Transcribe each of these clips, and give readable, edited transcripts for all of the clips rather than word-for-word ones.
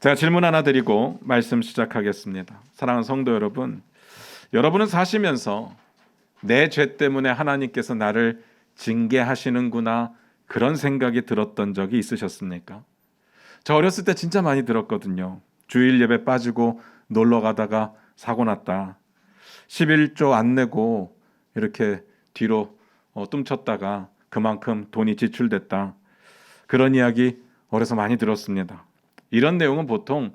제가 질문 하나 드리고 말씀 시작하겠습니다. 사랑하는 성도 여러분, 여러분은 사시면서 내 죄 때문에 하나님께서 나를 징계하시는구나 그런 생각이 들었던 적이 있으셨습니까? 저 어렸을 때 진짜 많이 들었거든요. 주일 예배 빠지고 놀러 가다가 사고 났다. 11조 안 내고 이렇게 뒤로 뚱쳤다가 그만큼 돈이 지출됐다. 그런 이야기 어려서 많이 들었습니다. 이런 내용은 보통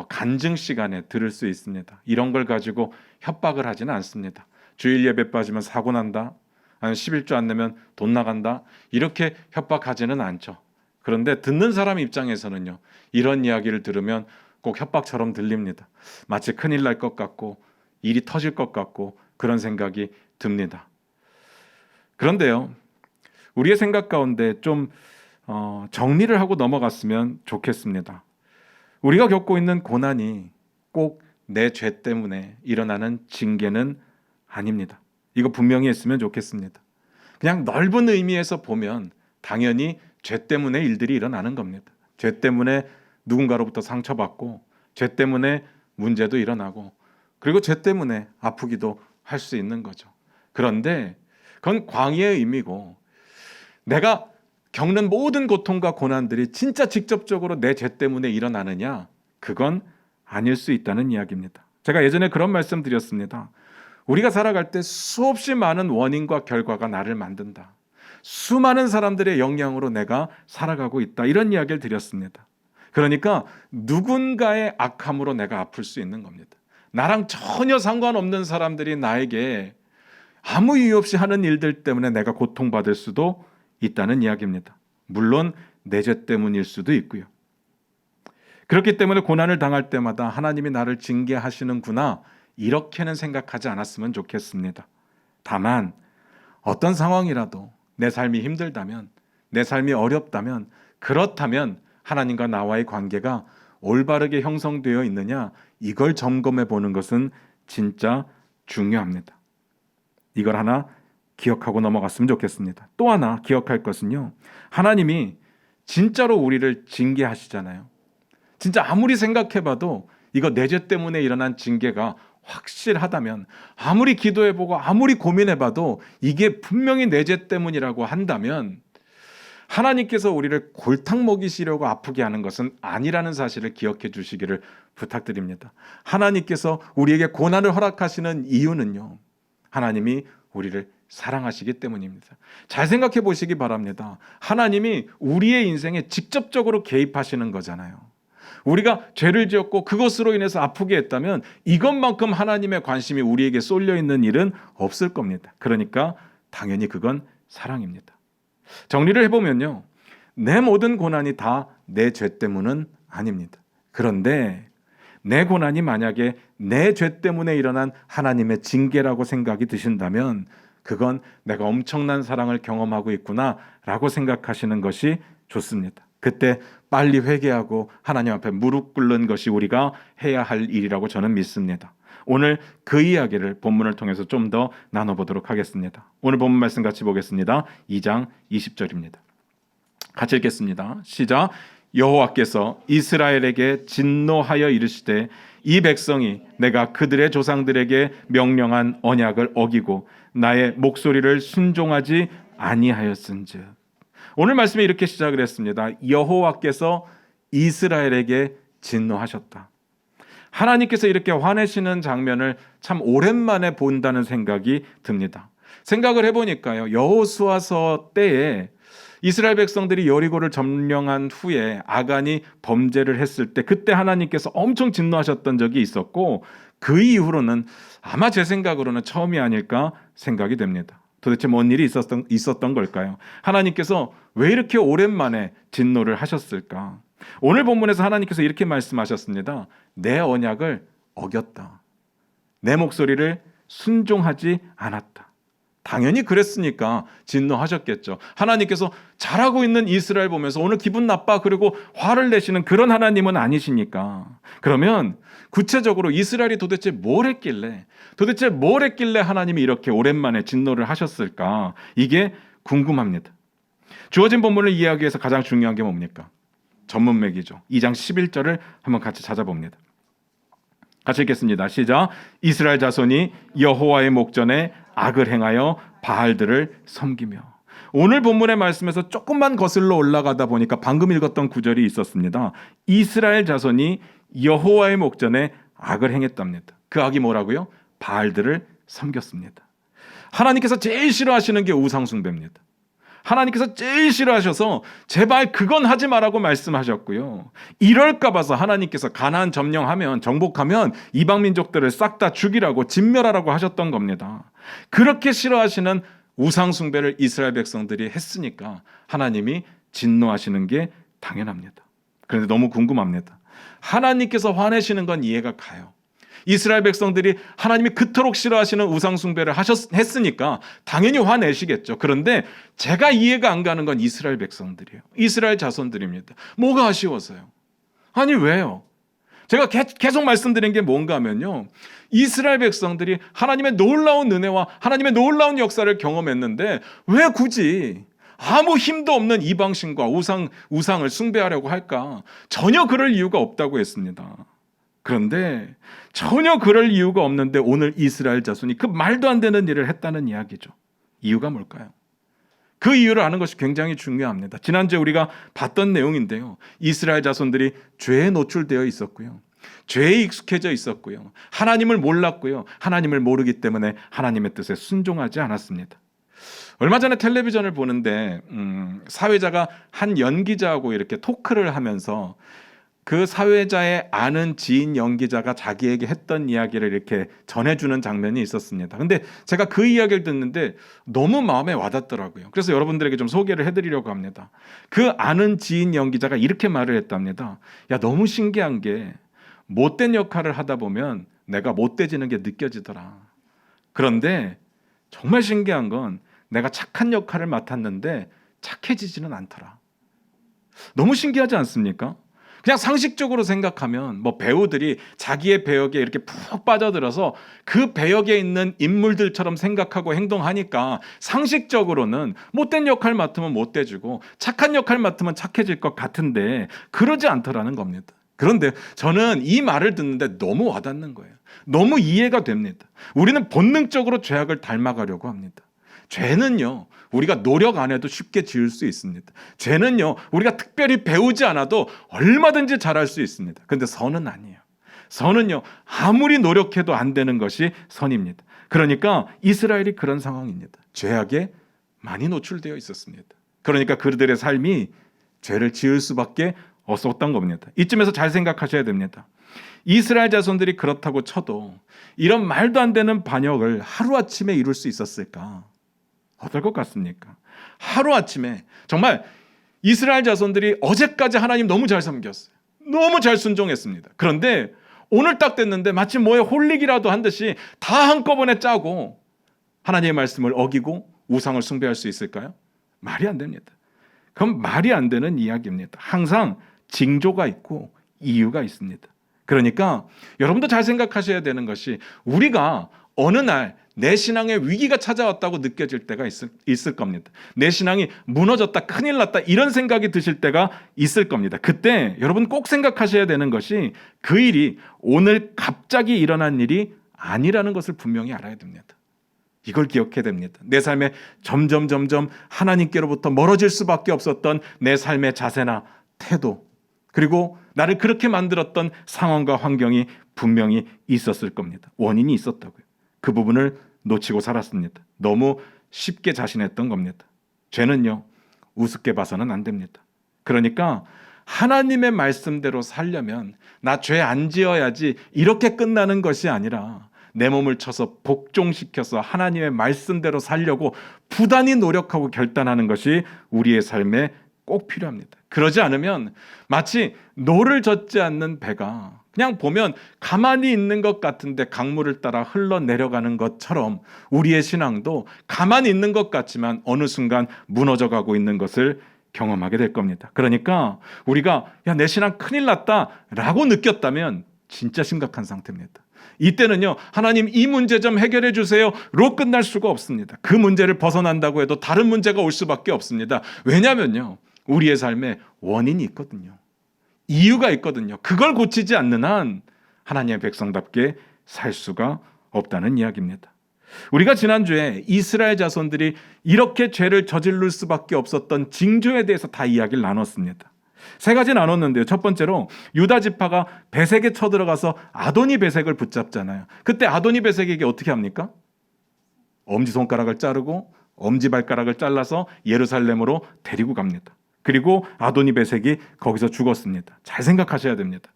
간증 시간에 들을 수 있습니다. 이런 걸 가지고 협박을 하지는 않습니다. 주일 예배 빠지면 사고 난다. 아니면 11조 안 내면 돈 나간다. 이렇게 협박하지는 않죠. 그런데 듣는 사람 입장에서는요. 이런 이야기를 들으면 꼭 협박처럼 들립니다. 마치 큰일 날 것 같고 일이 터질 것 같고 그런 생각이 듭니다. 그런데요. 우리의 생각 가운데 좀 정리를 하고 넘어갔으면 좋겠습니다. 우리가 겪고 있는 고난이 꼭 내 죄 때문에 일어나는 징계는 아닙니다. 이거 분명히 했으면 좋겠습니다. 그냥 넓은 의미에서 보면 당연히 죄 때문에 일들이 일어나는 겁니다. 죄 때문에 누군가로부터 상처받고 죄 때문에 문제도 일어나고 그리고 죄 때문에 아프기도 할 수 있는 거죠. 그런데 그건 광의의 의미고 내가 겪는 모든 고통과 고난들이 진짜 직접적으로 내 죄 때문에 일어나느냐? 그건 아닐 수 있다는 이야기입니다. 제가 예전에 그런 말씀 드렸습니다. 우리가 살아갈 때 수없이 많은 원인과 결과가 나를 만든다. 수많은 사람들의 영향으로 내가 살아가고 있다. 이런 이야기를 드렸습니다. 그러니까 누군가의 악함으로 내가 아플 수 있는 겁니다. 나랑 전혀 상관없는 사람들이 나에게 아무 이유 없이 하는 일들 때문에 내가 고통받을 수도 있다는 이야기입니다. 물론 내 죄 때문일 수도 있고요. 그렇기 때문에 고난을 당할 때마다 하나님이 나를 징계하시는구나 이렇게는 생각하지 않았으면 좋겠습니다. 다만 어떤 상황이라도 내 삶이 힘들다면 내 삶이 어렵다면 그렇다면 하나님과 나와의 관계가 올바르게 형성되어 있느냐 이걸 점검해 보는 것은 진짜 중요합니다. 이걸 하나 기억하고 넘어갔으면 좋겠습니다. 또 하나 기억할 것은요. 하나님이 진짜로 우리를 징계하시잖아요. 진짜 아무리 생각해봐도 이거 내 죄 때문에 일어난 징계가 확실하다면 아무리 기도해보고 아무리 고민해봐도 이게 분명히 내 죄 때문이라고 한다면 하나님께서 우리를 골탕 먹이시려고 아프게 하는 것은 아니라는 사실을 기억해 주시기를 부탁드립니다. 하나님께서 우리에게 고난을 허락하시는 이유는요. 하나님이 우리를 사랑하시기 때문입니다. 잘 생각해 보시기 바랍니다. 하나님이 우리의 인생에 직접적으로 개입하시는 거잖아요. 우리가 죄를 지었고 그것으로 인해서 아프게 했다면 이것만큼 하나님의 관심이 우리에게 쏠려 있는 일은 없을 겁니다. 그러니까 당연히 그건 사랑입니다. 정리를 해보면요. 내 모든 고난이 다 내 죄 때문은 아닙니다. 그런데 내 고난이 만약에 내 죄 때문에 일어난 하나님의 징계라고 생각이 드신다면 그건 내가 엄청난 사랑을 경험하고 있구나라고 생각하시는 것이 좋습니다. 그때 빨리 회개하고 하나님 앞에 무릎 꿇는 것이 우리가 해야 할 일이라고 저는 믿습니다. 오늘 그 이야기를 본문을 통해서 좀 더 나눠보도록 하겠습니다. 오늘 본문 말씀 같이 보겠습니다. 2장 20절입니다. 같이 읽겠습니다. 시작. 여호와께서 이스라엘에게 진노하여 이르시되 이 백성이 내가 그들의 조상들에게 명령한 언약을 어기고 나의 목소리를 순종하지 아니하였은즉. 오늘 말씀이 이렇게 시작을 했습니다. 여호와께서 이스라엘에게 진노하셨다. 하나님께서 이렇게 화내시는 장면을 참 오랜만에 본다는 생각이 듭니다. 생각을 해보니까요. 여호수아서 때에 이스라엘 백성들이 여리고를 점령한 후에 아간이 범죄를 했을 때 그때 하나님께서 엄청 진노하셨던 적이 있었고 그 이후로는 아마 제 생각으로는 처음이 아닐까 생각이 됩니다. 도대체 뭔 일이 있었던 걸까요? 하나님께서 왜 이렇게 오랜만에 진노를 하셨을까? 오늘 본문에서 하나님께서 이렇게 말씀하셨습니다. 내 언약을 어겼다. 내 목소리를 순종하지 않았다. 당연히 그랬으니까 진노하셨겠죠. 하나님께서 잘하고 있는 이스라엘 보면서 오늘 기분 나빠 그리고 화를 내시는 그런 하나님은 아니시니까. 그러면 구체적으로 이스라엘이 도대체 뭘 했길래 하나님이 이렇게 오랜만에 진노를 하셨을까? 이게 궁금합니다. 주어진 본문을 이해하기 위해서 가장 중요한 게 뭡니까? 전문맥이죠. 2장 11절을 한번 같이 찾아봅니다. 같이 읽겠습니다. 시작. 이스라엘 자손이 여호와의 목전에 악을 행하여 바알들을 섬기며. 오늘 본문의 말씀에서 조금만 거슬러 올라가다 보니까 방금 읽었던 구절이 있었습니다. 이스라엘 자손이 여호와의 목전에 악을 행했답니다. 그 악이 뭐라고요? 바알들을 섬겼습니다. 하나님께서 제일 싫어하시는 게 우상 숭배입니다. 하나님께서 제일 싫어하셔서 제발 그건 하지 말라고 말씀하셨고요. 이럴까 봐서 하나님께서 가나안 점령하면, 정복하면 이방 민족들을 싹 다 죽이라고 진멸하라고 하셨던 겁니다. 그렇게 싫어하시는 우상 숭배를 이스라엘 백성들이 했으니까 하나님이 진노하시는 게 당연합니다. 그런데 너무 궁금합니다. 하나님께서 화내시는 건 이해가 가요. 이스라엘 백성들이 하나님이 그토록 싫어하시는 우상 숭배를 했으니까 당연히 화내시겠죠. 그런데 제가 이해가 안 가는 건 이스라엘 백성들이에요. 이스라엘 자손들입니다. 뭐가 아쉬워서요? 아니 왜요? 제가 계속 말씀드린 게 뭔가 하면요, 이스라엘 백성들이 하나님의 놀라운 은혜와 하나님의 놀라운 역사를 경험했는데 왜 굳이 아무 힘도 없는 이방신과 우상을 숭배하려고 할까? 전혀 그럴 이유가 없다고 했습니다. 그런데 전혀 그럴 이유가 없는데 오늘 이스라엘 자손이 그 말도 안 되는 일을 했다는 이야기죠. 이유가 뭘까요? 그 이유를 아는 것이 굉장히 중요합니다. 지난주에 우리가 봤던 내용인데요. 이스라엘 자손들이 죄에 노출되어 있었고요. 죄에 익숙해져 있었고요. 하나님을 몰랐고요. 하나님을 모르기 때문에 하나님의 뜻에 순종하지 않았습니다. 얼마 전에 텔레비전을 보는데 사회자가 한 연기자하고 이렇게 토크를 하면서 그 사회자의 아는 지인 연기자가 자기에게 했던 이야기를 이렇게 전해주는 장면이 있었습니다. 근데 제가 그 이야기를 듣는데 너무 마음에 와닿더라고요. 그래서 여러분들에게 좀 소개를 해드리려고 합니다. 그 아는 지인 연기자가 이렇게 말을 했답니다. 야, 너무 신기한 게 못된 역할을 하다 보면 내가 못돼지는 게 느껴지더라. 그런데 정말 신기한 건 내가 착한 역할을 맡았는데 착해지지는 않더라. 너무 신기하지 않습니까? 그냥 상식적으로 생각하면 뭐 배우들이 자기의 배역에 이렇게 푹 빠져들어서 그 배역에 있는 인물들처럼 생각하고 행동하니까 상식적으로는 못된 역할 맡으면 못돼지고 착한 역할 맡으면 착해질 것 같은데 그러지 않더라는 겁니다. 그런데 저는 이 말을 듣는데 너무 와닿는 거예요. 너무 이해가 됩니다. 우리는 본능적으로 죄악을 닮아가려고 합니다. 죄는요, 우리가 노력 안 해도 쉽게 지을 수 있습니다. 죄는요, 우리가 특별히 배우지 않아도 얼마든지 잘할 수 있습니다. 그런데 선은 아니에요. 선은요, 아무리 노력해도 안 되는 것이 선입니다. 그러니까 이스라엘이 그런 상황입니다. 죄악에 많이 노출되어 있었습니다. 그러니까 그들의 삶이 죄를 지을 수밖에 없었던 겁니다. 이쯤에서 잘 생각하셔야 됩니다. 이스라엘 자손들이 그렇다고 쳐도 이런 말도 안 되는 반역을 하루아침에 이룰 수 있었을까? 어떨 것 같습니까? 하루아침에 정말 이스라엘 자손들이 어제까지 하나님 너무 잘 섬겼어요. 너무 잘 순종했습니다. 그런데 오늘 딱 됐는데 마치 뭐에 홀리기라도 한 듯이 다 한꺼번에 짜고 하나님의 말씀을 어기고 우상을 숭배할 수 있을까요? 말이 안 됩니다. 그건 말이 안 되는 이야기입니다. 항상 징조가 있고 이유가 있습니다. 그러니까 여러분도 잘 생각하셔야 되는 것이 우리가 어느 날 내 신앙에 위기가 찾아왔다고 느껴질 때가 있을 겁니다. 내 신앙이 무너졌다, 큰일 났다 이런 생각이 드실 때가 있을 겁니다. 그때 여러분 꼭 생각하셔야 되는 것이 그 일이 오늘 갑자기 일어난 일이 아니라는 것을 분명히 알아야 됩니다. 이걸 기억해야 됩니다. 내 삶에 점점 하나님께로부터 멀어질 수밖에 없었던 내 삶의 자세나 태도, 그리고 나를 그렇게 만들었던 상황과 환경이 분명히 있었을 겁니다. 원인이 있었다고요. 그 부분을 놓치고 살았습니다. 너무 쉽게 자신했던 겁니다. 죄는요, 우습게 봐서는 안 됩니다. 그러니까 하나님의 말씀대로 살려면 나 죄 안 지어야지 이렇게 끝나는 것이 아니라 내 몸을 쳐서 복종시켜서 하나님의 말씀대로 살려고 부단히 노력하고 결단하는 것이 우리의 삶에 꼭 필요합니다. 그러지 않으면 마치 노를 젓지 않는 배가 그냥 보면 가만히 있는 것 같은데 강물을 따라 흘러내려가는 것처럼 우리의 신앙도 가만히 있는 것 같지만 어느 순간 무너져가고 있는 것을 경험하게 될 겁니다. 그러니까 우리가 야, 내 신앙 큰일 났다라고 느꼈다면 진짜 심각한 상태입니다. 이때는요, 하나님 이 문제 좀 해결해 주세요로 끝날 수가 없습니다. 그 문제를 벗어난다고 해도 다른 문제가 올 수밖에 없습니다. 왜냐면요, 우리의 삶에 원인이 있거든요. 이유가 있거든요. 그걸 고치지 않는 한 하나님의 백성답게 살 수가 없다는 이야기입니다. 우리가 지난주에 이스라엘 자손들이 이렇게 죄를 저지를 수밖에 없었던 징조에 대해서 다 이야기를 나눴습니다. 세 가지 나눴는데요. 첫 번째로 유다 지파가 베색에 쳐들어가서 아도니 베색을 붙잡잖아요. 그때 아도니 베색에게 어떻게 합니까? 엄지손가락을 자르고 엄지발가락을 잘라서 예루살렘으로 데리고 갑니다. 그리고 아도니 베색이 거기서 죽었습니다. 잘 생각하셔야 됩니다.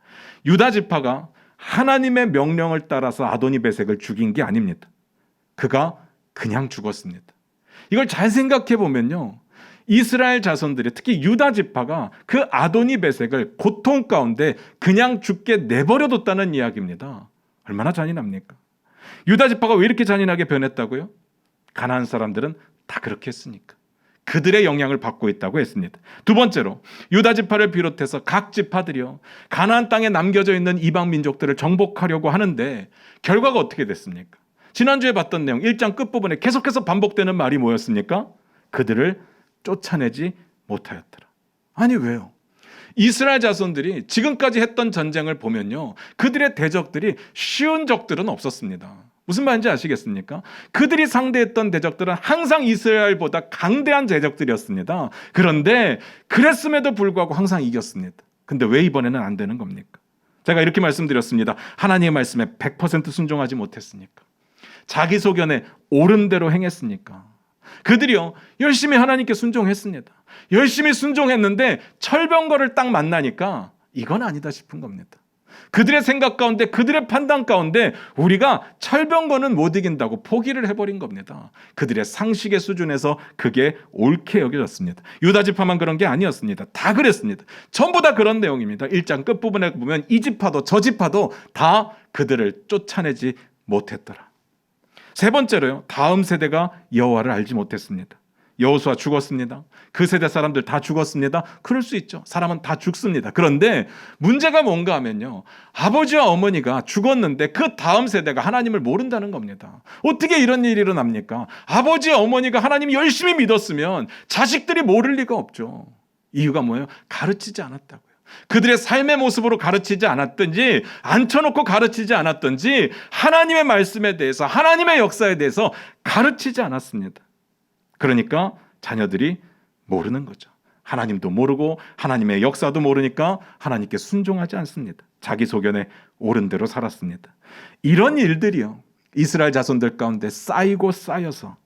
유다 지파가 하나님의 명령을 따라서 아도니 베색을 죽인 게 아닙니다. 그가 그냥 죽었습니다. 이걸 잘 생각해 보면요, 이스라엘 자손들이, 특히 유다 지파가 그 아도니 베색을 고통 가운데 그냥 죽게 내버려뒀다는 이야기입니다. 얼마나 잔인합니까? 유다 지파가 왜 이렇게 잔인하게 변했다고요? 가나안 사람들은 다 그렇게 했으니까. 그들의 영향을 받고 있다고 했습니다. 두 번째로 유다 지파를 비롯해서 각 지파들이요, 가나안 땅에 남겨져 있는 이방 민족들을 정복하려고 하는데 결과가 어떻게 됐습니까? 지난주에 봤던 내용 1장 끝부분에 계속해서 반복되는 말이 뭐였습니까? 그들을 쫓아내지 못하였더라. 아니 왜요? 이스라엘 자손들이 지금까지 했던 전쟁을 보면요, 그들의 대적들이 쉬운 적들은 없었습니다. 무슨 말인지 아시겠습니까? 그들이 상대했던 대적들은 항상 이스라엘보다 강대한 대적들이었습니다. 그런데 그랬음에도 불구하고 항상 이겼습니다. 근데 왜 이번에는 안 되는 겁니까? 제가 이렇게 말씀드렸습니다. 하나님의 말씀에 100% 순종하지 못했으니까. 자기 소견에 옳은 대로 행했으니까. 그들이요, 열심히 하나님께 순종했습니다. 열심히 순종했는데 철병거를 딱 만나니까 이건 아니다 싶은 겁니다. 그들의 생각 가운데, 그들의 판단 가운데 우리가 철병거는 못 이긴다고 포기를 해버린 겁니다. 그들의 상식의 수준에서 그게 옳게 여겨졌습니다. 유다 지파만 그런 게 아니었습니다. 다 그랬습니다. 전부 다 그런 내용입니다. 1장 끝부분에 보면 이 지파도 저 지파도 다 그들을 쫓아내지 못했더라. 세 번째로요, 다음 세대가 여호와를 알지 못했습니다. 여호수아 죽었습니다. 그 세대 사람들 다 죽었습니다. 그럴 수 있죠. 사람은 다 죽습니다. 그런데 문제가 뭔가 하면요, 아버지와 어머니가 죽었는데 그 다음 세대가 하나님을 모른다는 겁니다. 어떻게 이런 일이 일어납니까? 아버지와 어머니가 하나님 열심히 믿었으면 자식들이 모를 리가 없죠. 이유가 뭐예요? 가르치지 않았다고요. 그들의 삶의 모습으로 가르치지 않았든지, 앉혀놓고 가르치지 않았든지, 하나님의 말씀에 대해서, 하나님의 역사에 대해서 가르치지 않았습니다. 그러니까 자녀들이 모르는 거죠. 하나님도 모르고 하나님의 역사도 모르니까 하나님께 순종하지 않습니다. 자기 소견에 옳은 대로 살았습니다. 이런 일들이요, 이스라엘 자손들 가운데 쌓이고 쌓여서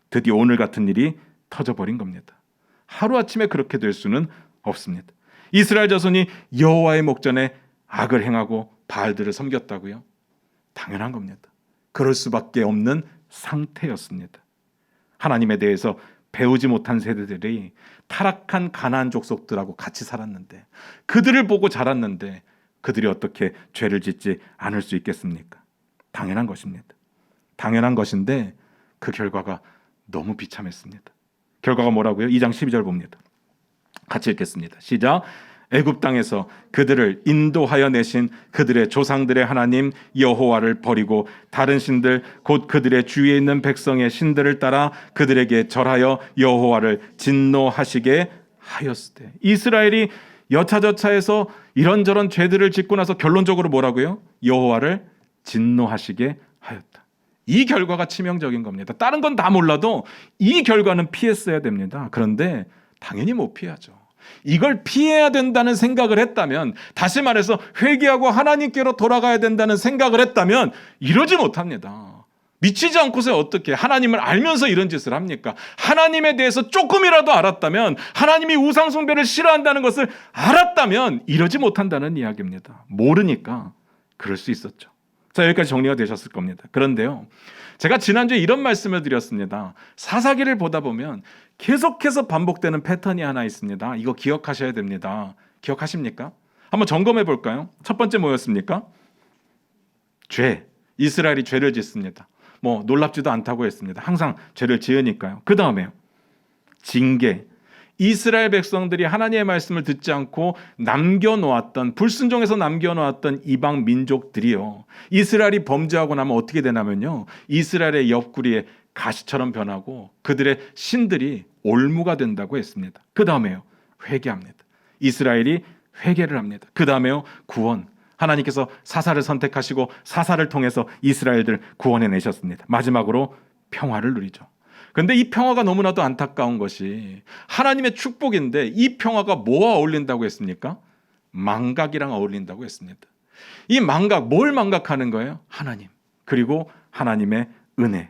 드디어 오늘 같은 일이 터져버린 겁니다. 하루아침에 그렇게 될 수는 없습니다. 이스라엘 자손이 여호와의 목전에 악을 행하고 바알들을 섬겼다고요? 당연한 겁니다. 그럴 수밖에 없는 상태였습니다. 하나님에 대해서 배우지 못한 세대들이 타락한 가나안 족속들하고 같이 살았는데, 그들을 보고 자랐는데 그들이 어떻게 죄를 짓지 않을 수 있겠습니까? 당연한 것입니다. 당연한 것인데 그 결과가 너무 비참했습니다. 결과가 뭐라고요? 2장 12절 봅니다. 같이 읽겠습니다. 시작. 애굽 땅에서 그들을 인도하여 내신 그들의 조상들의 하나님 여호와를 버리고 다른 신들 곧 그들의 주위에 있는 백성의 신들을 따라 그들에게 절하여 여호와를 진노하시게 하였으되. 이스라엘이 여차저차해서 이런저런 죄들을 짓고 나서 결론적으로 뭐라고요? 여호와를 진노하시게 하였다. 이 결과가 치명적인 겁니다. 다른 건 다 몰라도 이 결과는 피했어야 됩니다. 그런데 당연히 못 피하죠. 이걸 피해야 된다는 생각을 했다면, 다시 말해서 회개하고 하나님께로 돌아가야 된다는 생각을 했다면 이러지 못합니다. 미치지 않고서 어떻게 하나님을 알면서 이런 짓을 합니까? 하나님에 대해서 조금이라도 알았다면, 하나님이 우상 숭배를 싫어한다는 것을 알았다면 이러지 못한다는 이야기입니다. 모르니까 그럴 수 있었죠. 자, 여기까지 정리가 되셨을 겁니다. 그런데요, 제가 지난주에 이런 말씀을 드렸습니다. 사사기를 보다 보면 계속해서 반복되는 패턴이 하나 있습니다. 이거 기억하셔야 됩니다. 기억하십니까? 한번 점검해 볼까요? 첫 번째 뭐였습니까? 죄. 이스라엘이 죄를 짓습니다. 뭐 놀랍지도 않다고 했습니다. 항상 죄를 지으니까요. 그 다음에요, 징계. 이스라엘 백성들이 하나님의 말씀을 듣지 않고 남겨놓았던, 불순종해서 남겨놓았던 이방 민족들이요, 이스라엘이 범죄하고 나면 어떻게 되냐면요, 이스라엘의 옆구리에 가시처럼 변하고 그들의 신들이 올무가 된다고 했습니다. 그 다음에요, 회개합니다. 이스라엘이 회개를 합니다. 그 다음에요, 구원. 하나님께서 사사를 선택하시고 사사를 통해서 이스라엘들을 구원해내셨습니다. 마지막으로 평화를 누리죠. 그런데 이 평화가 너무나도 안타까운 것이 하나님의 축복인데 이 평화가 뭐와 어울린다고 했습니까? 망각이랑 어울린다고 했습니다. 이 망각, 뭘 망각하는 거예요? 하나님, 그리고 하나님의 은혜.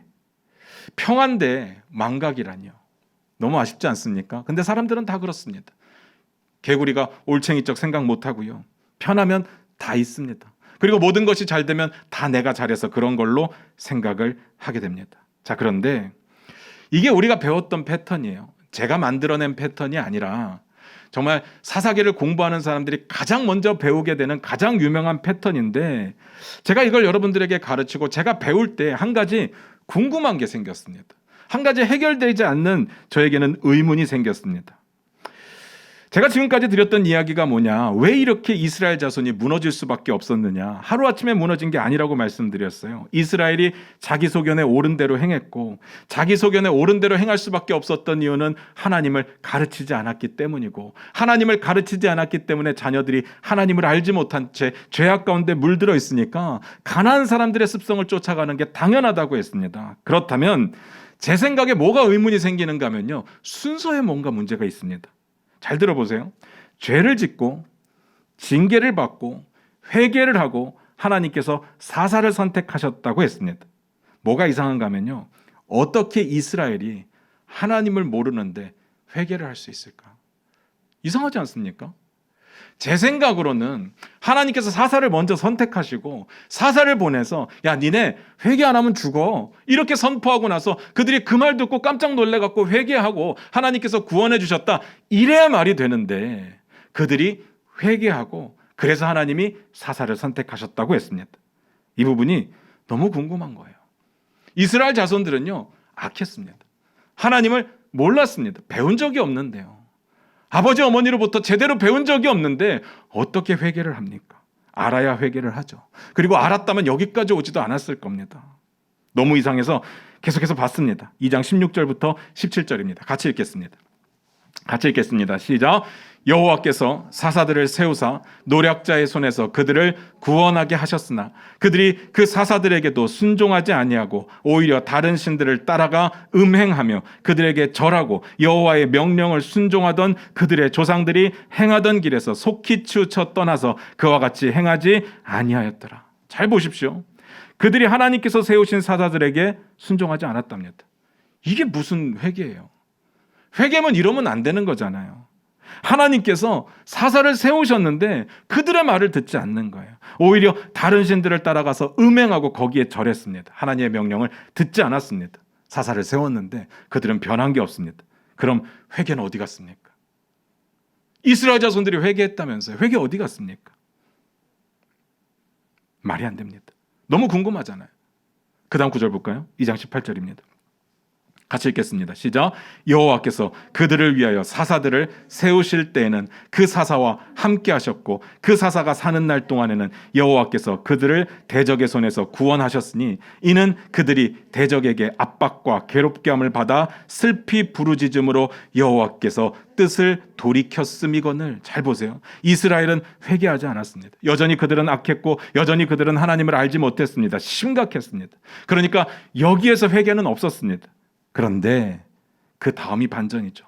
평화인데 망각이라니요. 너무 아쉽지 않습니까? 근데 사람들은 다 그렇습니다. 개구리가 올챙이적 생각 못하고요. 편하면 다 있습니다. 그리고 모든 것이 잘 되면 다 내가 잘해서 그런 걸로 생각을 하게 됩니다. 자, 그런데 이게 우리가 배웠던 패턴이에요. 제가 만들어낸 패턴이 아니라 정말 사사기를 공부하는 사람들이 가장 먼저 배우게 되는 가장 유명한 패턴인데, 제가 이걸 여러분들에게 가르치고 제가 배울 때 한 가지 궁금한 게 생겼습니다. 한 가지 해결되지 않는 저에게는 의문이 생겼습니다. 제가 지금까지 드렸던 이야기가 뭐냐, 왜 이렇게 이스라엘 자손이 무너질 수밖에 없었느냐, 하루아침에 무너진 게 아니라고 말씀드렸어요. 이스라엘이 자기 소견에 옳은 대로 행했고, 자기 소견에 옳은 대로 행할 수밖에 없었던 이유는 하나님을 가르치지 않았기 때문이고, 하나님을 가르치지 않았기 때문에 자녀들이 하나님을 알지 못한 채 죄악 가운데 물들어 있으니까 가난한 사람들의 습성을 쫓아가는 게 당연하다고 했습니다. 그렇다면 제 생각에 뭐가 의문이 생기는가 하면요, 순서에 뭔가 문제가 있습니다. 잘 들어보세요. 죄를 짓고 징계를 받고 회개를 하고 하나님께서 사사를 선택하셨다고 했습니다. 뭐가 이상한가 하면요, 어떻게 이스라엘이 하나님을 모르는데 회개를 할 수 있을까? 이상하지 않습니까? 제 생각으로는 하나님께서 사사를 먼저 선택하시고 사사를 보내서 야, 니네 회개 안 하면 죽어, 이렇게 선포하고 나서 그들이 그 말 듣고 깜짝 놀래갖고 회개하고 하나님께서 구원해 주셨다, 이래야 말이 되는데 그들이 회개하고 그래서 하나님이 사사를 선택하셨다고 했습니다. 이 부분이 너무 궁금한 거예요. 이스라엘 자손들은요, 악했습니다. 하나님을 몰랐습니다. 배운 적이 없는데요. 아버지 어머니로부터 제대로 배운 적이 없는데 어떻게 회개를 합니까? 알아야 회개를 하죠. 그리고 알았다면 여기까지 오지도 않았을 겁니다. 너무 이상해서 계속해서 봤습니다. 2장 16절부터 17절입니다. 같이 읽겠습니다. 시작. 여호와께서 사사들을 세우사 노략자의 손에서 그들을 구원하게 하셨으나 그들이 그 사사들에게도 순종하지 아니하고 오히려 다른 신들을 따라가 음행하며 그들에게 절하고 여호와의 명령을 순종하던 그들의 조상들이 행하던 길에서 속히 치우쳐 떠나서 그와 같이 행하지 아니하였더라. 잘 보십시오. 그들이 하나님께서 세우신 사사들에게 순종하지 않았답니다. 이게 무슨 회개예요? 회개면 이러면 안 되는 거잖아요. 하나님께서 사사를 세우셨는데 그들의 말을 듣지 않는 거예요. 오히려 다른 신들을 따라가서 음행하고 거기에 절했습니다. 하나님의 명령을 듣지 않았습니다. 사사를 세웠는데 그들은 변한 게 없습니다. 그럼 회개는 어디 갔습니까? 이스라엘 자손들이 회개했다면서요. 회개 어디 갔습니까? 말이 안 됩니다. 너무 궁금하잖아요. 그 다음 구절 볼까요? 2장 18절입니다. 같이 읽겠습니다. 시작. 여호와께서 그들을 위하여 사사들을 세우실 때에는 그 사사와 함께 하셨고 그 사사가 사는 날 동안에는 여호와께서 그들을 대적의 손에서 구원하셨으니 이는 그들이 대적에게 압박과 괴롭게 함을 받아 슬피 부르짖음으로 여호와께서 뜻을 돌이켰음이거늘. 잘 보세요. 이스라엘은 회개하지 않았습니다. 여전히 그들은 악했고 여전히 그들은 하나님을 알지 못했습니다. 심각했습니다. 그러니까 여기에서 회개는 없었습니다. 그런데 그 다음이 반전이죠.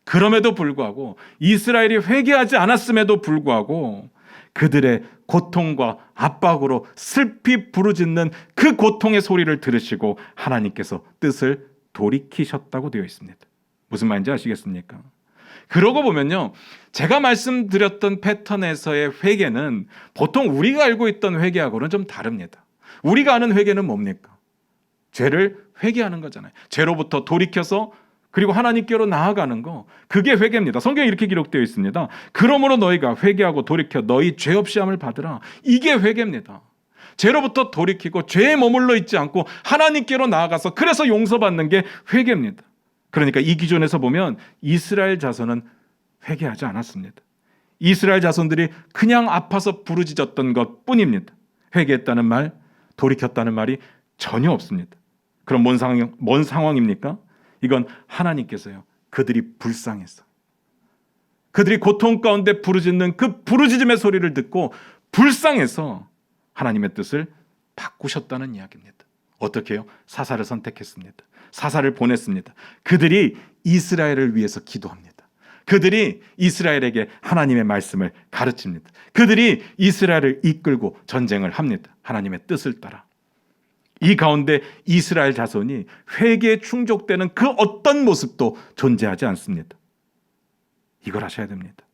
그럼에도 불구하고 이스라엘이 회개하지 않았음에도 불구하고 그들의 고통과 압박으로 슬피 부르짖는 그 고통의 소리를 들으시고 하나님께서 뜻을 돌이키셨다고 되어 있습니다. 무슨 말인지 아시겠습니까? 그러고 보면요, 제가 말씀드렸던 패턴에서의 회개는 보통 우리가 알고 있던 회개하고는 좀 다릅니다. 우리가 아는 회개는 뭡니까? 죄를 회개하는 거잖아요. 죄로부터 돌이켜서 그리고 하나님께로 나아가는 거, 그게 회개입니다. 성경에 이렇게 기록되어 있습니다. 그러므로 너희가 회개하고 돌이켜 너희 죄 없이 함을 받으라. 이게 회개입니다. 죄로부터 돌이키고 죄에 머물러 있지 않고 하나님께로 나아가서 그래서 용서받는 게 회개입니다. 그러니까 이 기준에서 보면 이스라엘 자손은 회개하지 않았습니다. 이스라엘 자손들이 그냥 아파서 부르짖었던 것뿐입니다. 회개했다는 말, 돌이켰다는 말이 전혀 없습니다. 그럼 뭔 상황입니까? 이건 하나님께서요, 그들이 불쌍해서, 그들이 고통 가운데 부르짖는 그 부르짖음의 소리를 듣고 불쌍해서 하나님의 뜻을 바꾸셨다는 이야기입니다. 어떻게 해요? 사사를 선택했습니다. 사사를 보냈습니다. 그들이 이스라엘을 위해서 기도합니다. 그들이 이스라엘에게 하나님의 말씀을 가르칩니다. 그들이 이스라엘을 이끌고 전쟁을 합니다. 하나님의 뜻을 따라. 이 가운데 이스라엘 자손이 회개에 충족되는 그 어떤 모습도 존재하지 않습니다. 이걸 하셔야 됩니다.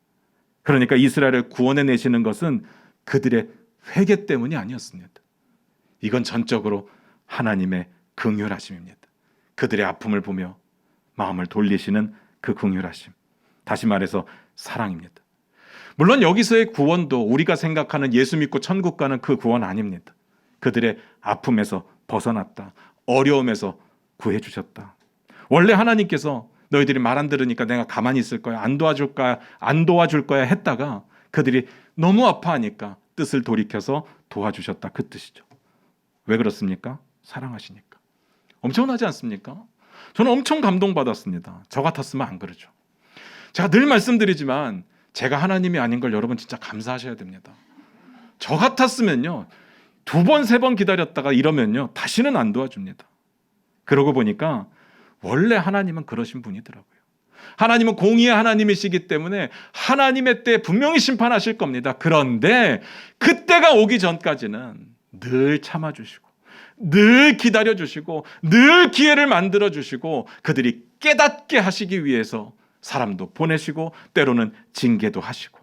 그러니까 이스라엘을 구원해 내시는 것은 그들의 회개 때문이 아니었습니다. 이건 전적으로 하나님의 긍휼하심입니다. 그들의 아픔을 보며 마음을 돌리시는 그 긍휼하심. 다시 말해서 사랑입니다. 물론 여기서의 구원도 우리가 생각하는 예수 믿고 천국 가는 그 구원 아닙니다. 그들의 아픔에서 벗어났다. 어려움에서 구해주셨다. 원래 하나님께서 너희들이 말 안 들으니까 내가 가만히 있을 거야. 안 도와줄 거야 했다가 그들이 너무 아파하니까 뜻을 돌이켜서 도와주셨다. 그 뜻이죠. 왜 그렇습니까? 사랑하시니까. 엄청나지 않습니까? 저는 엄청 감동받았습니다. 저 같았으면 안 그러죠. 제가 늘 말씀드리지만 제가 하나님이 아닌 걸 여러분 진짜 감사하셔야 됩니다. 저 같았으면요. 2번, 3번 기다렸다가 이러면요. 다시는 안 도와줍니다. 그러고 보니까 원래 하나님은 그러신 분이더라고요. 하나님은 공의의 하나님이시기 때문에 하나님의 때 분명히 심판하실 겁니다. 그런데 그때가 오기 전까지는 늘 참아주시고 늘 기다려주시고 늘 기회를 만들어주시고 그들이 깨닫게 하시기 위해서 사람도 보내시고 때로는 징계도 하시고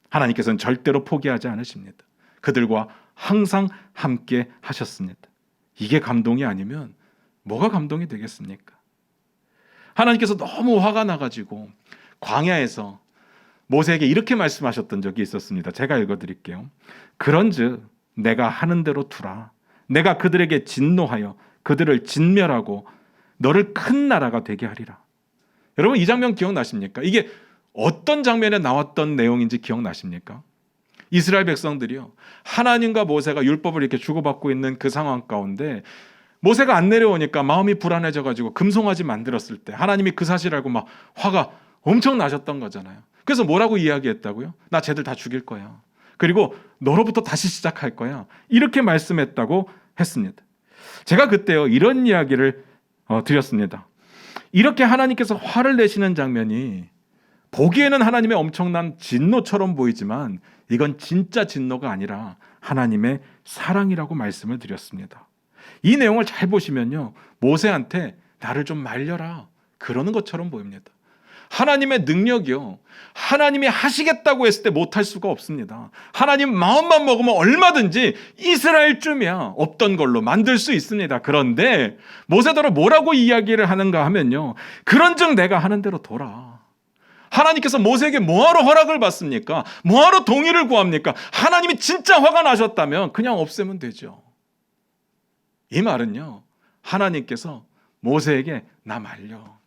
하나님께서는 절대로 포기하지 않으십니다. 그들과 항상 함께 하셨습니다. 이게 감동이 아니면 뭐가 감동이 되겠습니까? 하나님께서 너무 화가 나가지고 광야에서 모세에게 이렇게 말씀하셨던 적이 있었습니다. 제가 읽어드릴게요. 그런즉 내가 하는 대로 두라. 내가 그들에게 진노하여 그들을 진멸하고 너를 큰 나라가 되게 하리라. 여러분 이 장면 기억나십니까? 이게 어떤 장면에 나왔던 내용인지 기억나십니까? 이스라엘 백성들이요. 하나님과 모세가 율법을 이렇게 주고받고 있는 그 상황 가운데 모세가 안 내려오니까 마음이 불안해져가지고 금송아지 만들었을 때 하나님이 그 사실 알고 막 화가 엄청 나셨던 거잖아요. 그래서 뭐라고 이야기했다고요? 나 쟤들 다 죽일 거야. 그리고 너로부터 다시 시작할 거야. 이렇게 말씀했다고 했습니다. 제가 그때요 이런 이야기를 드렸습니다. 이렇게 하나님께서 화를 내시는 장면이 보기에는 하나님의 엄청난 진노처럼 보이지만 이건 진짜 진노가 아니라 하나님의 사랑이라고 말씀을 드렸습니다. 이 내용을 잘 보시면요. 모세한테 나를 좀 말려라. 그러는 것처럼 보입니다. 하나님의 능력이요. 하나님이 하시겠다고 했을 때 못할 수가 없습니다. 하나님 마음만 먹으면 얼마든지 이스라엘쯤이야 없던 걸로 만들 수 있습니다. 그런데 모세더러 뭐라고 이야기를 하는가 하면요. 그런즉 내가 하는 대로 둬라. 하나님께서 모세에게 뭐하러 허락을 받습니까? 뭐하러 동의를 구합니까? 하나님이 진짜 화가 나셨다면 그냥 없애면 되죠. 이 말은요. 하나님께서 모세에게 나 말려.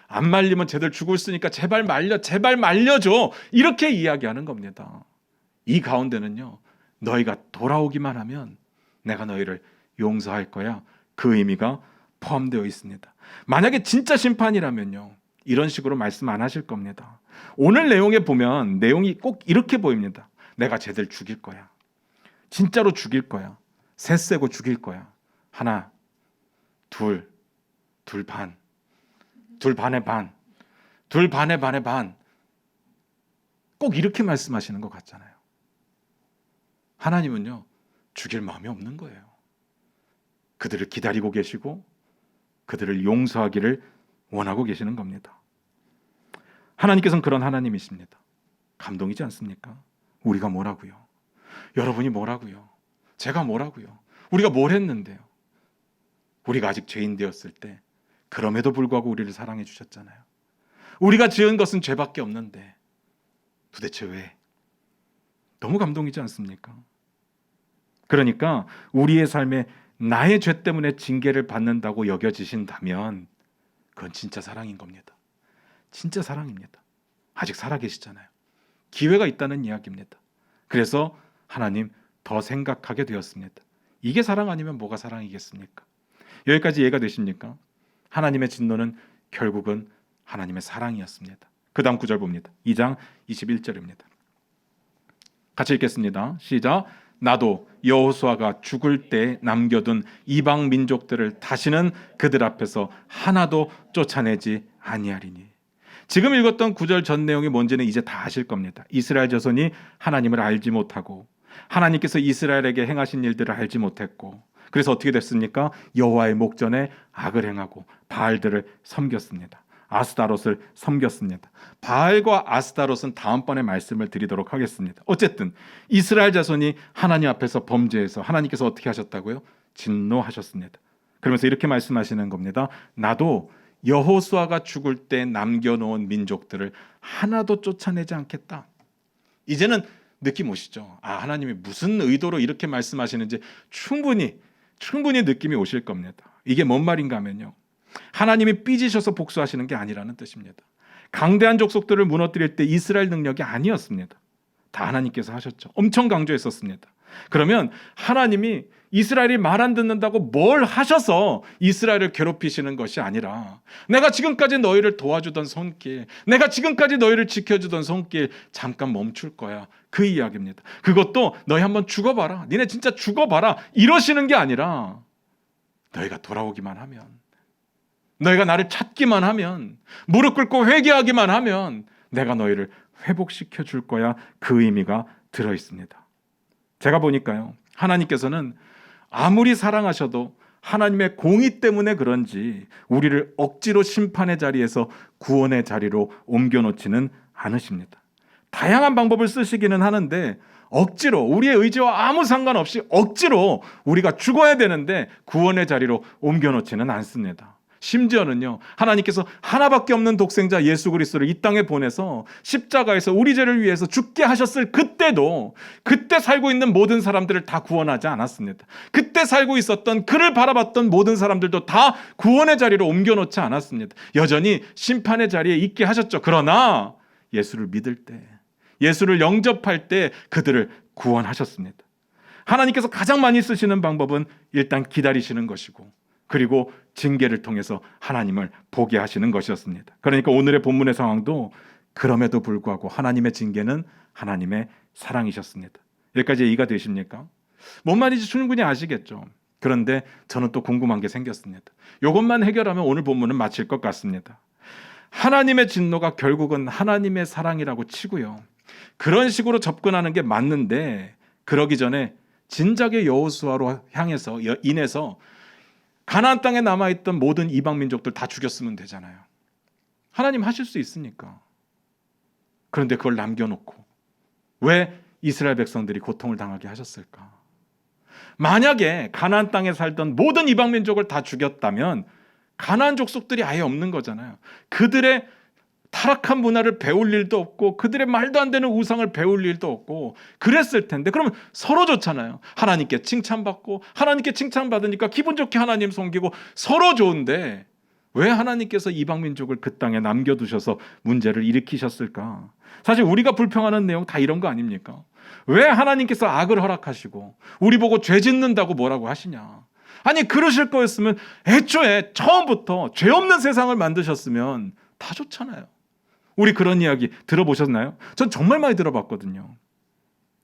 안 말리면 쟤들 죽을 쓰니까 제발 말려줘. 이렇게 이야기하는 겁니다. 이 가운데는요. 너희가 돌아오기만 하면 내가 너희를 용서할 거야. 그 의미가 포함되어 있습니다. 만약에 진짜 심판이라면요. 이런 식으로 말씀 안 하실 겁니다. 오늘 내용에 보면 내용이 꼭 이렇게 보입니다. 내가 쟤들 죽일 거야. 진짜로 죽일 거야. 새 세고 죽일 거야. 하나, 둘 반. 둘 반의 반. 둘 반의 반의 반. 꼭 이렇게 말씀하시는 것 같잖아요. 하나님은요. 죽일 마음이 없는 거예요. 그들을 기다리고 계시고 그들을 용서하기를 원하고 계시는 겁니다. 하나님께서는 그런 하나님이십니다. 감동이지 않습니까? 우리가 뭐라고요? 여러분이 뭐라고요? 제가 뭐라고요? 우리가 뭘 했는데요? 우리가 아직 죄인 되었을 때 그럼에도 불구하고 우리를 사랑해 주셨잖아요. 우리가 지은 것은 죄밖에 없는데 도대체 왜? 너무 감동이지 않습니까? 그러니까 우리의 삶에 나의 죄 때문에 징계를 받는다고 여겨지신다면 그건 진짜 사랑인 겁니다. 진짜 사랑입니다. 아직 살아계시잖아요. 기회가 있다는 이야기입니다. 그래서 하나님 더 생각하게 되었습니다. 이게 사랑 아니면 뭐가 사랑이겠습니까? 여기까지 이해가 되십니까? 하나님의 진노는 결국은 하나님의 사랑이었습니다. 그 다음 구절 봅니다. 2장 21절입니다. 같이 읽겠습니다. 시작. 나도 여호수아가 죽을 때 남겨둔 이방 민족들을 다시는 그들 앞에서 하나도 쫓아내지 아니하리니. 지금 읽었던 구절 전 내용이 뭔지는 이제 다 아실 겁니다. 이스라엘 자손이 하나님을 알지 못하고 하나님께서 이스라엘에게 행하신 일들을 알지 못했고, 그래서 어떻게 됐습니까? 여호와의 목전에 악을 행하고 바알들을 섬겼습니다. 아스타롯을 섬겼습니다. 바알과 아스타롯은 다음번에 말씀을 드리도록 하겠습니다. 어쨌든 이스라엘 자손이 하나님 앞에서 범죄해서 하나님께서 어떻게 하셨다고요? 진노하셨습니다. 그러면서 이렇게 말씀하시는 겁니다. 나도 여호수아가 죽을 때 남겨놓은 민족들을 하나도 쫓아내지 않겠다. 이제는 느낌 오시죠? 하나님이 무슨 의도로 이렇게 말씀하시는지 충분히 느낌이 오실 겁니다. 이게 뭔 말인가 하면요, 하나님이 삐지셔서 복수하시는 게 아니라는 뜻입니다. 강대한 족속들을 무너뜨릴 때 이스라엘 능력이 아니었습니다. 다 하나님께서 하셨죠. 엄청 강조했었습니다. 그러면 하나님이 이스라엘이 말 안 듣는다고 뭘 하셔서 이스라엘을 괴롭히시는 것이 아니라, 내가 지금까지 너희를 도와주던 손길, 내가 지금까지 너희를 지켜주던 손길 잠깐 멈출 거야, 그 이야기입니다. 그것도 너희 한번 죽어봐라, 니네 진짜 죽어봐라, 이러시는 게 아니라 너희가 돌아오기만 하면, 너희가 나를 찾기만 하면, 무릎 꿇고 회개하기만 하면 내가 너희를 회복시켜 줄 거야, 그 의미가 들어있습니다. 제가 보니까요, 하나님께서는 아무리 사랑하셔도 하나님의 공의 때문에 그런지 우리를 억지로 심판의 자리에서 구원의 자리로 옮겨놓지는 않으십니다. 다양한 방법을 쓰시기는 하는데 억지로, 우리의 의지와 아무 상관없이 억지로 우리가 죽어야 되는데 구원의 자리로 옮겨놓지는 않습니다. 심지어는요, 하나님께서 하나밖에 없는 독생자 예수 그리스도를 이 땅에 보내서 십자가에서 우리 죄를 위해서 죽게 하셨을 그때도, 그때 살고 있는 모든 사람들을 다 구원하지 않았습니다. 그때 살고 있었던, 그를 바라봤던 모든 사람들도 다 구원의 자리로 옮겨놓지 않았습니다. 여전히 심판의 자리에 있게 하셨죠. 그러나 예수를 믿을 때, 예수를 영접할 때 그들을 구원하셨습니다. 하나님께서 가장 많이 쓰시는 방법은 일단 기다리시는 것이고, 그리고 징계를 통해서 하나님을 보게 하시는 것이었습니다. 그러니까 오늘의 본문의 상황도 그럼에도 불구하고 하나님의 징계는 하나님의 사랑이셨습니다. 여기까지 이해가 되십니까? 뭔 말인지 충분히 아시겠죠? 그런데 저는 또 궁금한 게 생겼습니다. 이것만 해결하면 오늘 본문은 마칠 것 같습니다. 하나님의 진노가 결국은 하나님의 사랑이라고 치고요, 그런 식으로 접근하는 게 맞는데, 그러기 전에 진작에 여호수아로 인해서 가나안 땅에 남아있던 모든 이방 민족들 다 죽였으면 되잖아요. 하나님 하실 수 있으니까. 그런데 그걸 남겨놓고 왜 이스라엘 백성들이 고통을 당하게 하셨을까? 만약에 가나안 땅에 살던 모든 이방 민족을 다 죽였다면 가나안 족속들이 아예 없는 거잖아요. 그들의 타락한 문화를 배울 일도 없고 그들의 말도 안 되는 우상을 배울 일도 없고 그랬을 텐데, 그러면 서로 좋잖아요. 하나님께 칭찬받고, 하나님께 칭찬받으니까 기분 좋게 하나님 섬기고 서로 좋은데, 왜 하나님께서 이방 민족을 그 땅에 남겨두셔서 문제를 일으키셨을까? 사실 우리가 불평하는 내용 다 이런 거 아닙니까? 왜 하나님께서 악을 허락하시고 우리 보고 죄 짓는다고 뭐라고 하시냐? 아니, 그러실 거였으면 애초에 처음부터 죄 없는 세상을 만드셨으면 다 좋잖아요. 우리 그런 이야기 들어보셨나요? 전 정말 많이 들어봤거든요.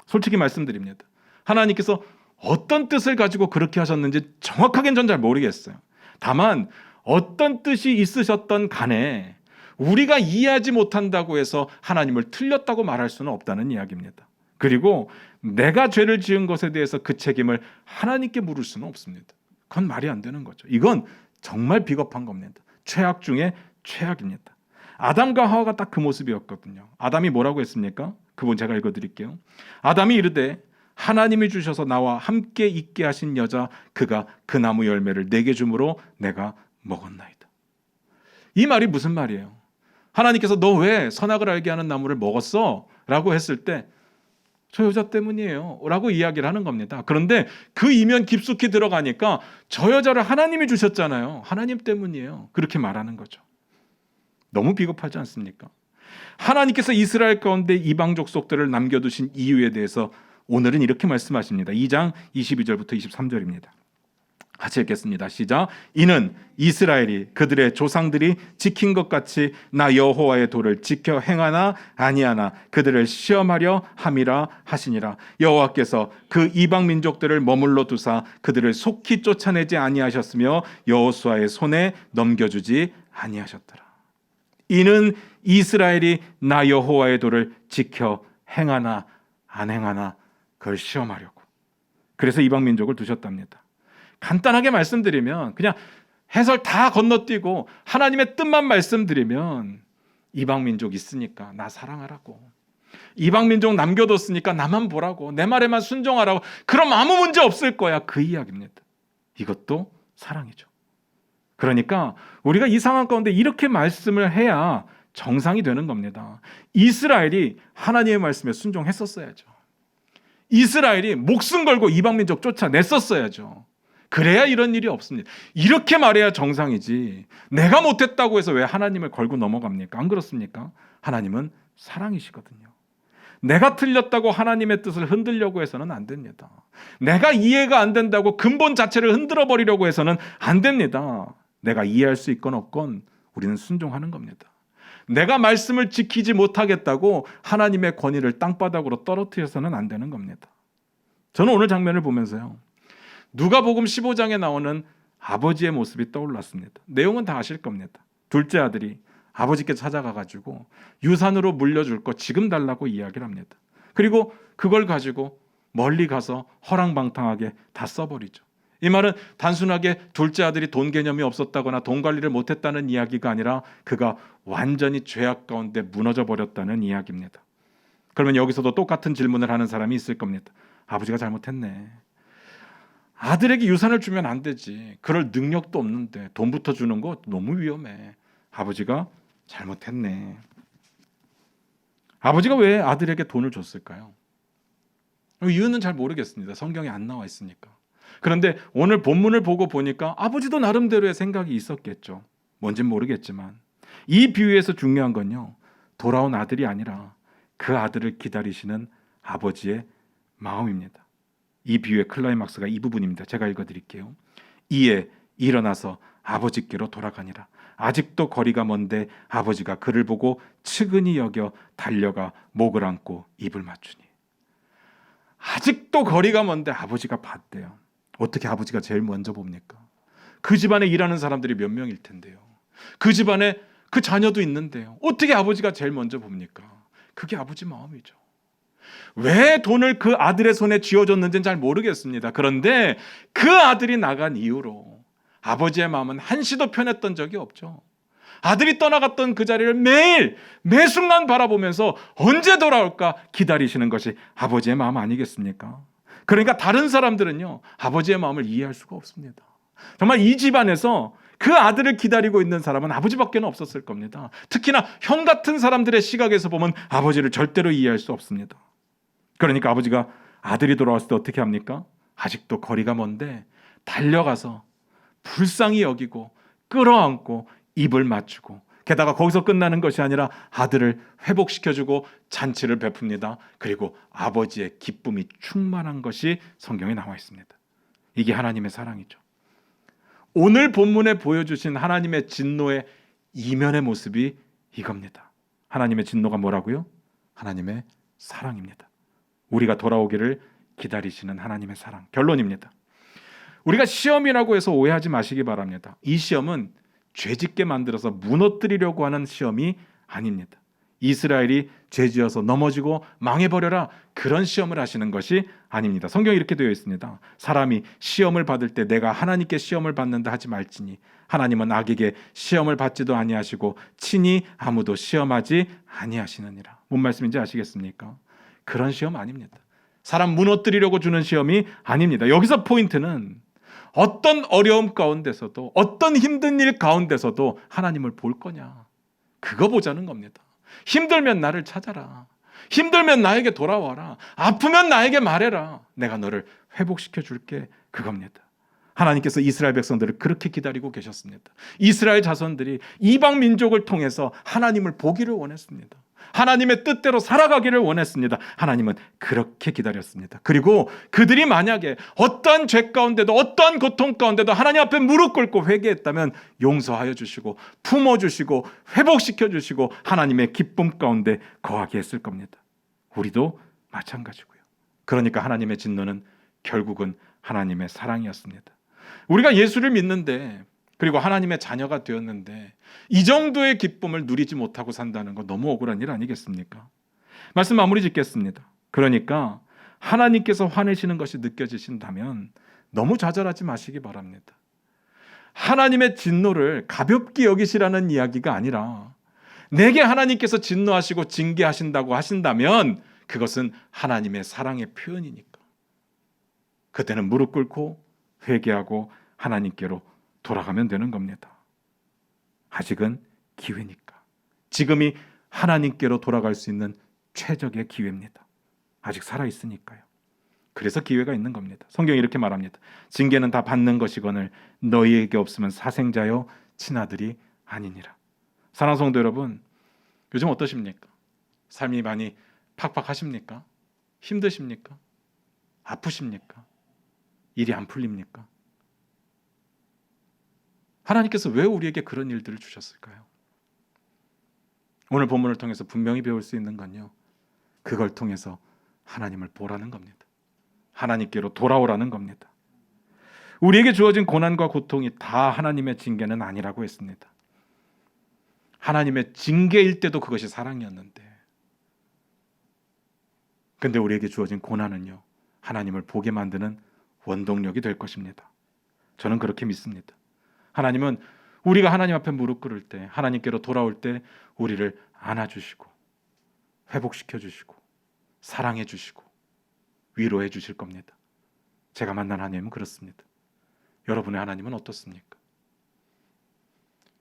솔직히 말씀드립니다. 하나님께서 어떤 뜻을 가지고 그렇게 하셨는지 정확하게는 전 잘 모르겠어요. 다만 어떤 뜻이 있으셨던 간에 우리가 이해하지 못한다고 해서 하나님을 틀렸다고 말할 수는 없다는 이야기입니다. 그리고 내가 죄를 지은 것에 대해서 그 책임을 하나님께 물을 수는 없습니다. 그건 말이 안 되는 거죠. 이건 정말 비겁한 겁니다. 최악 중에 최악입니다. 아담과 하와가 딱 그 모습이었거든요. 아담이 뭐라고 했습니까? 그분 제가 읽어드릴게요. 아담이 이르되 하나님이 주셔서 나와 함께 있게 하신 여자 그가 그 나무 열매를 내게 주므로 내가 먹었나이다. 이 말이 무슨 말이에요? 하나님께서 너 왜 선악을 알게 하는 나무를 먹었어? 라고 했을 때 저 여자 때문이에요 라고 이야기를 하는 겁니다. 그런데 그 이면 깊숙이 들어가니까 저 여자를 하나님이 주셨잖아요. 하나님 때문이에요. 그렇게 말하는 거죠. 너무 비겁하지 않습니까? 하나님께서 이스라엘 가운데 이방 족속들을 남겨두신 이유에 대해서 오늘은 이렇게 말씀하십니다. 2장 22절부터 23절입니다. 같이 읽겠습니다. 시작. 이는 이스라엘이 그들의 조상들이 지킨 것 같이 나 여호와의 도를 지켜 행하나 아니하나 그들을 시험하려 함이라 하시니라. 여호와께서 그 이방 민족들을 머물러 두사 그들을 속히 쫓아내지 아니하셨으며 여호수아의 손에 넘겨주지 아니하셨더라. 이는 이스라엘이 나 여호와의 도를 지켜 행하나 안 행하나 그걸 시험하려고. 그래서 이방 민족을 두셨답니다. 간단하게 말씀드리면 그냥 해설 다 건너뛰고 하나님의 뜻만 말씀드리면 이방 민족 있으니까 나 사랑하라고, 이방 민족 남겨뒀으니까 나만 보라고, 내 말에만 순종하라고, 그럼 아무 문제 없을 거야, 그 이야기입니다. 이것도 사랑이죠. 그러니까 우리가 이 상황 가운데 이렇게 말씀을 해야 정상이 되는 겁니다. 이스라엘이 하나님의 말씀에 순종했었어야죠. 이스라엘이 목숨 걸고 이방 민족 쫓아냈었어야죠. 그래야 이런 일이 없습니다. 이렇게 말해야 정상이지, 내가 못했다고 해서 왜 하나님을 걸고 넘어갑니까? 안 그렇습니까? 하나님은 사랑이시거든요. 내가 틀렸다고 하나님의 뜻을 흔들려고 해서는 안 됩니다. 내가 이해가 안 된다고 근본 자체를 흔들어 버리려고 해서는 안 됩니다. 내가 이해할 수 있건 없건 우리는 순종하는 겁니다. 내가 말씀을 지키지 못하겠다고 하나님의 권위를 땅바닥으로 떨어뜨려서는 안 되는 겁니다. 저는 오늘 장면을 보면서요, 누가복음 15장에 나오는 아버지의 모습이 떠올랐습니다. 내용은 다 아실 겁니다. 둘째 아들이 아버지께 찾아가가지고 유산으로 물려줄 거 지금 달라고 이야기를 합니다. 그리고 그걸 가지고 멀리 가서 허랑방탕하게 다 써버리죠. 이 말은 단순하게 둘째 아들이 돈 개념이 없었다거나 돈 관리를 못했다는 이야기가 아니라 그가 완전히 죄악 가운데 무너져 버렸다는 이야기입니다. 그러면 여기서도 똑같은 질문을 하는 사람이 있을 겁니다. 아버지가 잘못했네. 아들에게 유산을 주면 안 되지. 그럴 능력도 없는데 돈부터 주는 거 너무 위험해. 아버지가 잘못했네. 아버지가 왜 아들에게 돈을 줬을까요? 이유는 잘 모르겠습니다. 성경에 안 나와 있으니까. 그런데 오늘 본문을 보고 보니까 아버지도 나름대로의 생각이 있었겠죠. 뭔진 모르겠지만 이 비유에서 중요한 건요, 돌아온 아들이 아니라 그 아들을 기다리시는 아버지의 마음입니다. 이 비유의 클라이막스가 이 부분입니다. 제가 읽어드릴게요. 이에 일어나서 아버지께로 돌아가니라. 아직도 거리가 먼데 아버지가 그를 보고 측은히 여겨 달려가 목을 안고 입을 맞추니. 아직도 거리가 먼데 아버지가 봤대요. 어떻게 아버지가 제일 먼저 봅니까? 그 집안에 일하는 사람들이 몇 명일 텐데요. 그 집안에 그 자녀도 있는데요. 어떻게 아버지가 제일 먼저 봅니까? 그게 아버지 마음이죠. 왜 돈을 그 아들의 손에 쥐어줬는지는 잘 모르겠습니다. 그런데 그 아들이 나간 이후로 아버지의 마음은 한시도 편했던 적이 없죠. 아들이 떠나갔던 그 자리를 매일 매 순간 바라보면서 언제 돌아올까 기다리시는 것이 아버지의 마음 아니겠습니까? 그러니까 다른 사람들은요, 아버지의 마음을 이해할 수가 없습니다. 정말 이 집안에서 그 아들을 기다리고 있는 사람은 아버지밖에 없었을 겁니다. 특히나 형 같은 사람들의 시각에서 보면 아버지를 절대로 이해할 수 없습니다. 그러니까 아버지가 아들이 돌아왔을 때 어떻게 합니까? 아직도 거리가 먼데 달려가서 불쌍히 여기고 끌어안고 입을 맞추고, 게다가 거기서 끝나는 것이 아니라 아들을 회복시켜주고 잔치를 베풉니다. 그리고 아버지의 기쁨이 충만한 것이 성경에 나와 있습니다. 이게 하나님의 사랑이죠. 오늘 본문에 보여주신 하나님의 진노의 이면의 모습이 이겁니다. 하나님의 진노가 뭐라고요? 하나님의 사랑입니다. 우리가 돌아오기를 기다리시는 하나님의 사랑. 결론입니다. 우리가 시험이라고 해서 오해하지 마시기 바랍니다. 이 시험은 죄짓게 만들어서 무너뜨리려고 하는 시험이 아닙니다. 이스라엘이 죄지어서 넘어지고 망해버려라, 그런 시험을 하시는 것이 아닙니다. 성경에 이렇게 되어 있습니다. 사람이 시험을 받을 때 내가 하나님께 시험을 받는다 하지 말지니 하나님은 악에게 시험을 받지도 아니하시고 친히 아무도 시험하지 아니하시느니라. 뭔 말씀인지 아시겠습니까? 그런 시험 아닙니다. 사람 무너뜨리려고 주는 시험이 아닙니다. 여기서 포인트는 어떤 어려움 가운데서도, 어떤 힘든 일 가운데서도 하나님을 볼 거냐, 그거 보자는 겁니다. 힘들면 나를 찾아라. 힘들면 나에게 돌아와라. 아프면 나에게 말해라. 내가 너를 회복시켜 줄게. 그겁니다. 하나님께서 이스라엘 백성들을 그렇게 기다리고 계셨습니다. 이스라엘 자손들이 이방 민족을 통해서 하나님을 보기를 원했습니다. 하나님의 뜻대로 살아가기를 원했습니다. 하나님은 그렇게 기다렸습니다. 그리고 그들이 만약에 어떠한 죄 가운데도 어떠한 고통 가운데도 하나님 앞에 무릎 꿇고 회개했다면 용서하여 주시고 품어주시고 회복시켜 주시고 하나님의 기쁨 가운데 거하게 했을 겁니다. 우리도 마찬가지고요. 그러니까 하나님의 진노는 결국은 하나님의 사랑이었습니다. 우리가 예수를 믿는데 그리고 하나님의 자녀가 되었는데 이 정도의 기쁨을 누리지 못하고 산다는 거 너무 억울한 일 아니겠습니까? 말씀 마무리 짓겠습니다. 그러니까 하나님께서 화내시는 것이 느껴지신다면 너무 좌절하지 마시기 바랍니다. 하나님의 진노를 가볍게 여기시라는 이야기가 아니라 내게 하나님께서 진노하시고 징계하신다고 하신다면 그것은 하나님의 사랑의 표현이니까 그때는 무릎 꿇고 회개하고 하나님께로 돌아가면 되는 겁니다. 아직은 기회니까. 지금이 하나님께로 돌아갈 수 있는 최적의 기회입니다. 아직 살아있으니까요. 그래서 기회가 있는 겁니다. 성경이 이렇게 말합니다. 징계는 다 받는 것이거늘 너희에게 없으면 사생자여 친아들이 아니니라. 사랑하는 성도 여러분, 요즘 어떠십니까? 삶이 많이 팍팍하십니까? 힘드십니까? 아프십니까? 일이 안 풀립니까? 하나님께서 왜 우리에게 그런 일들을 주셨을까요? 오늘 본문을 통해서 분명히 배울 수 있는 건요, 그걸 통해서 하나님을 보라는 겁니다. 하나님께로 돌아오라는 겁니다. 우리에게 주어진 고난과 고통이 다 하나님의 징계는 아니라고 했습니다. 하나님의 징계일 때도 그것이 사랑이었는데, 근데 우리에게 주어진 고난은요, 하나님을 보게 만드는 원동력이 될 것입니다. 저는 그렇게 믿습니다. 하나님은 우리가 하나님 앞에 무릎 꿇을 때, 하나님께로 돌아올 때 우리를 안아주시고 회복시켜 주시고 사랑해 주시고 위로해 주실 겁니다. 제가 만난 하나님은 그렇습니다. 여러분의 하나님은 어떻습니까?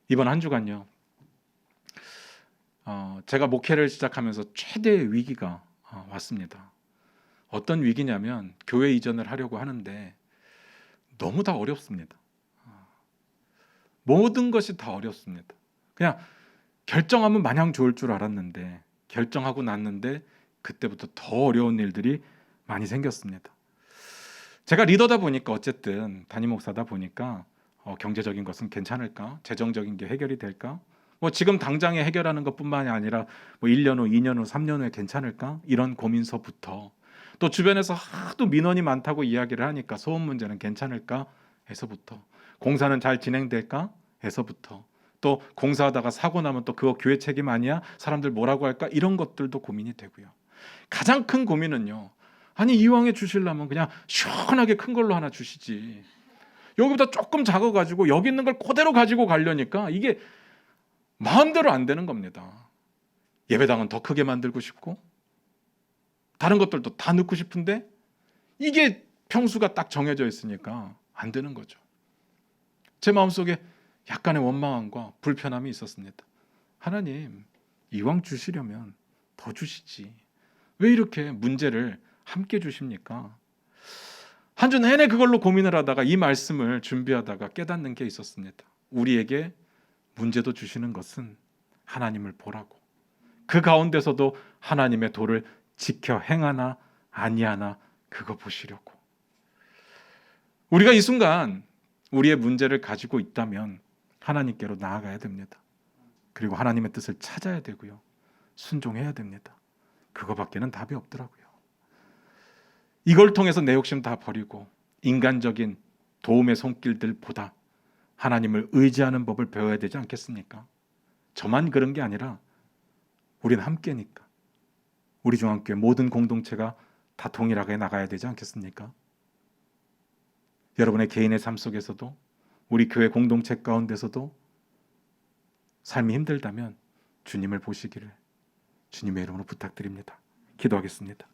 이번 한 주간요, 제가 목회를 시작하면서 최대의 위기가 왔습니다. 어떤 위기냐면 교회 이전을 하려고 하는데 너무 다 어렵습니다. 모든 것이 다 어렵습니다. 그냥 결정하면 마냥 좋을 줄 알았는데 결정하고 났는데 그때부터 더 어려운 일들이 많이 생겼습니다. 제가 리더다 보니까 어쨌든 담임 목사다 보니까 경제적인 것은 괜찮을까? 재정적인 게 해결이 될까? 뭐 지금 당장에 해결하는 것뿐만이 아니라 뭐 1년 후, 2년 후, 3년 후에 괜찮을까? 이런 고민서부터 또 주변에서 하도 민원이 많다고 이야기를 하니까 소음 문제는 괜찮을까? 에서부터 공사는 잘 진행될까? 에서부터 또 공사하다가 사고 나면 또 그거 교회 책임 아니야? 사람들 뭐라고 할까? 이런 것들도 고민이 되고요. 가장 큰 고민은요, 아니 이왕에 주시려면 그냥 시원하게 큰 걸로 하나 주시지, 여기보다 조금 작아가지고 여기 있는 걸 그대로 가지고 가려니까 이게 마음대로 안 되는 겁니다. 예배당은 더 크게 만들고 싶고 다른 것들도 다 넣고 싶은데 이게 평수가 딱 정해져 있으니까 안 되는 거죠. 제 마음속에 약간의 원망함과 불편함이 있었습니다. 하나님, 이왕 주시려면 더 주시지, 왜 이렇게 문제를 함께 주십니까? 한 주 내내 그걸로 고민을 하다가 이 말씀을 준비하다가 깨닫는 게 있었습니다. 우리에게 문제도 주시는 것은 하나님을 보라고, 그 가운데서도 하나님의 도를 지켜 행하나 아니하나 그거 보시려고. 우리가 이 순간 우리의 문제를 가지고 있다면 하나님께로 나아가야 됩니다. 그리고 하나님의 뜻을 찾아야 되고요, 순종해야 됩니다. 그거밖에는 답이 없더라고요. 이걸 통해서 내 욕심 다 버리고 인간적인 도움의 손길들보다 하나님을 의지하는 법을 배워야 되지 않겠습니까? 저만 그런 게 아니라 우리는 함께니까 우리 중앙교회 모든 공동체가 다 동일하게 나가야 되지 않겠습니까? 여러분의 개인의 삶 속에서도 우리 교회 공동체 가운데서도 삶이 힘들다면 주님을 보시기를 주님의 이름으로 부탁드립니다. 기도하겠습니다.